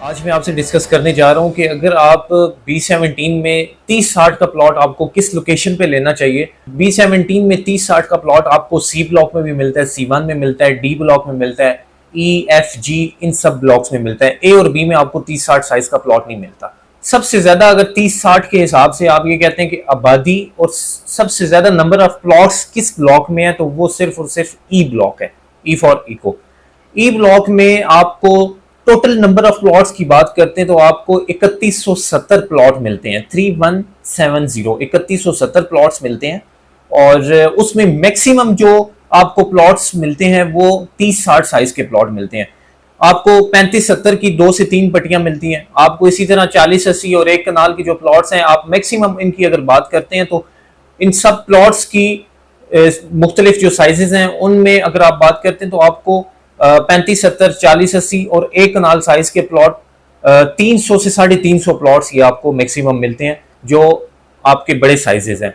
आज मैं आपसे डिस्कस करने जा रहा हूं कि अगर आप B17 में 30-60 का प्लॉट आपको किस लोकेशन पे लेना चाहिए। B17 में 30-60 का प्लॉट आपको सी ब्लॉक में भी मिलता है, C1 में मिलता है, डी ब्लॉक में मिलता है, EFG इन सब ब्लॉक्स में मिलता है। ए और बी में आपको 30-60 साइज का प्लॉट नहीं मिलता। सबसे ज्यादा अगर 30-60 के हिसाब से आप ये कहते हैं कि आबादी और सबसे ज्यादा नंबर ऑफ प्लॉट्स किस ब्लॉक में है, तो वो सिर्फ और सिर्फ ई ब्लॉक है। E for echo. E block में आपको टोटल नंबर ऑफ प्लॉट्स की बात करते हैं तो आपको 3170 प्लॉट मिलते हैं। 3170 3170 प्लॉट्स मिलते हैं और उसमें मैक्सिमम जो आपको प्लॉट्स मिलते हैं वो 30-60 साइज के प्लॉट मिलते हैं। आपको 35-70 की 2 से 3 पट्टियां मिलती हैं। आपको इसी तरह 40-80 और 1 कनाल की जो प्लॉट्स हैं, आप मैक्सिमम इनकी अगर बात करते हैं तो इन सब प्लॉट्स की मुख्तलिफ जो साइजेस हैं उनमें अगर आप बात करते हैं तो आपको 35-70, 40-80 और 1 कनाल साइज के प्लॉट 300 से 350 प्लॉट्स ये आपको मैक्सिमम मिलते हैं जो आपके बड़े साइजेस हैं।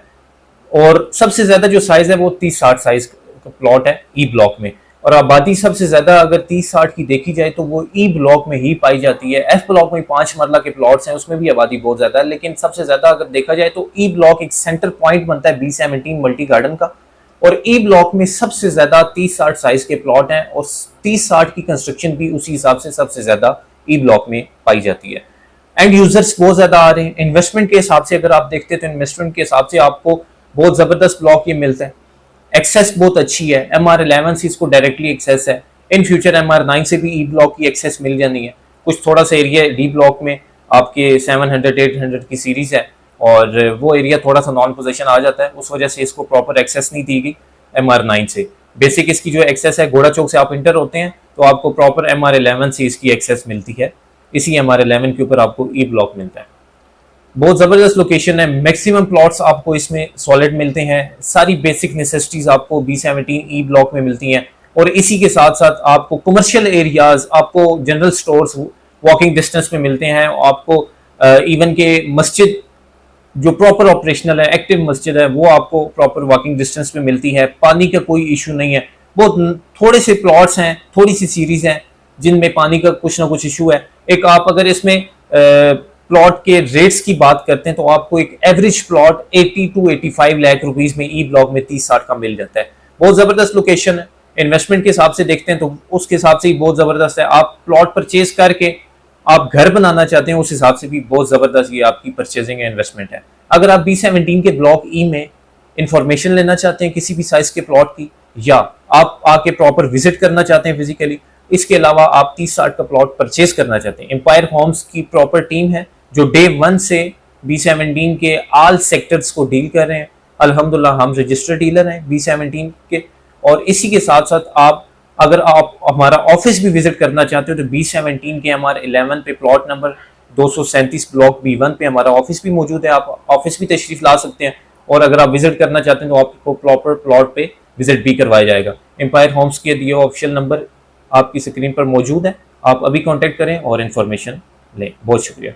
और सबसे ज्यादा जो साइज है वो 30-60 साइज का प्लॉट है ई ब्लॉक में। और आबादी सबसे ज्यादा अगर 30-60 की देखी जाए तो वो ई ब्लॉक में ही पाई जाती है। एफ ब्लॉक में 5 मरला के प्लॉट्स हैं, उसमें भी आबादी बहुत ज्यादा है, लेकिन सबसे ज्यादा अगर देखा जाए तो ई ब्लॉक एक सेंटर पॉइंट बनता है B17 मल्टी गार्डन का। और ई ब्लॉक में सबसे ज्यादा 30-60 साइज के प्लॉट हैं और 30-60 की कंस्ट्रक्शन भी उसी हिसाब से सबसे ज्यादा ई ब्लॉक में पाई जाती है। एंड यूजर्स बहुत ज्यादा आ रहे हैं। इन्वेस्टमेंट के हिसाब से अगर आप देखते हैं तो इन्वेस्टमेंट के हिसाब से आपको बहुत जबरदस्त ब्लॉक ये मिलता है। एक्सेस बहुत अच्छी है। MR11 से इसको डायरेक्टली एक्सेस है। इन फ्यूचर MR9 से भी ई ब्लॉक की एक्सेस मिल जानी है। कुछ थोड़ा सा एरिया डी ब्लॉक में आपके 700-800 की सीरीज है और वो एरिया थोड़ा सा नॉन पोजीशन आ जाता है, उस वजह से इसको प्रॉपर एक्सेस नहीं दी गई MR9 से। बेसिक इसकी जो एक्सेस है, घोड़ा चौक से आप इंटर होते हैं तो आपको प्रॉपर MR11 से इसकी एक्सेस मिलती है। इसी MR11 के ऊपर आपको ई ब्लॉक मिलता है। बहुत जबरदस्त लोकेशन है। मैक्सिमम प्लॉट्स आपको इसमें सॉलिड मिलते हैं। सारी बेसिक नेसेसिटीज आपको B17 ई ब्लॉक में मिलती हैं और इसी के साथ साथ आपको कमर्शियल एरियाज, आपको जनरल स्टोर्स वॉकिंग डिस्टेंस में मिलते हैं। आपको इवन के मस्जिद जो प्रॉपर ऑपरेशनल है, एक्टिव मस्जिद है, वो आपको प्रॉपर वॉकिंग डिस्टेंस में मिलती है। पानी का कोई इशू नहीं है। बहुत थोड़े से प्लॉट्स हैं, थोड़ी सी सीरीज हैं जिनमें पानी का कुछ ना कुछ इशू है। एक आप अगर इसमें प्लॉट के रेट्स की बात करते हैं तो आपको एक average plot 80 to 85 lakh rupees में ई ब्लॉक में 30-60 का मिल जाता है। बहुत जबरदस्त लोकेशन है। इन्वेस्टमेंट के हिसाब से देखते हैं तो उसके हिसाब से ही बहुत जबरदस्त है। आप प्लॉट परचेज करके आप घर बनाना चाहते हैं, उस हिसाब से भी बहुत जबरदस्त ये आपकी परचेजिंग इन्वेस्टमेंट है। अगर आप B17 के ब्लॉक ई में इंफॉर्मेशन लेना चाहते हैं किसी भी साइज के प्लॉट की, या आप आके प्रॉपर विजिट करना चाहते हैं फिजिकली, इसके अलावा आप 30-60 का प्लॉट परचेज करना चाहते हैं, एम्पायर होम्स की प्रॉपर टीम है जो डे 1 से B17 के ऑल सेक्टर्स को डील कर रहे हैं। अल्हम्दुलिल्लाह हम रजिस्टर्ड डीलर हैं B17 के। और इसी के साथ साथ अगर आप हमारा ऑफिस भी विजिट करना चाहते हो तो B17 के MR11 पे प्लॉट नंबर 237 ब्लॉक B1 पे हमारा ऑफिस भी मौजूद है। आप ऑफिस भी तशरीफ ला सकते हैं और अगर आप विजिट करना चाहते हैं तो आपको प्रॉपर प्लॉट पे विजिट भी करवाया जाएगा। एम्पायर होम्स के दिए ऑफिशियल नंबर आपकी स्क्रीन पर मौजूद है। आप अभी कॉन्टेक्ट करें और इन्फॉर्मेशन लें। बहुत शुक्रिया।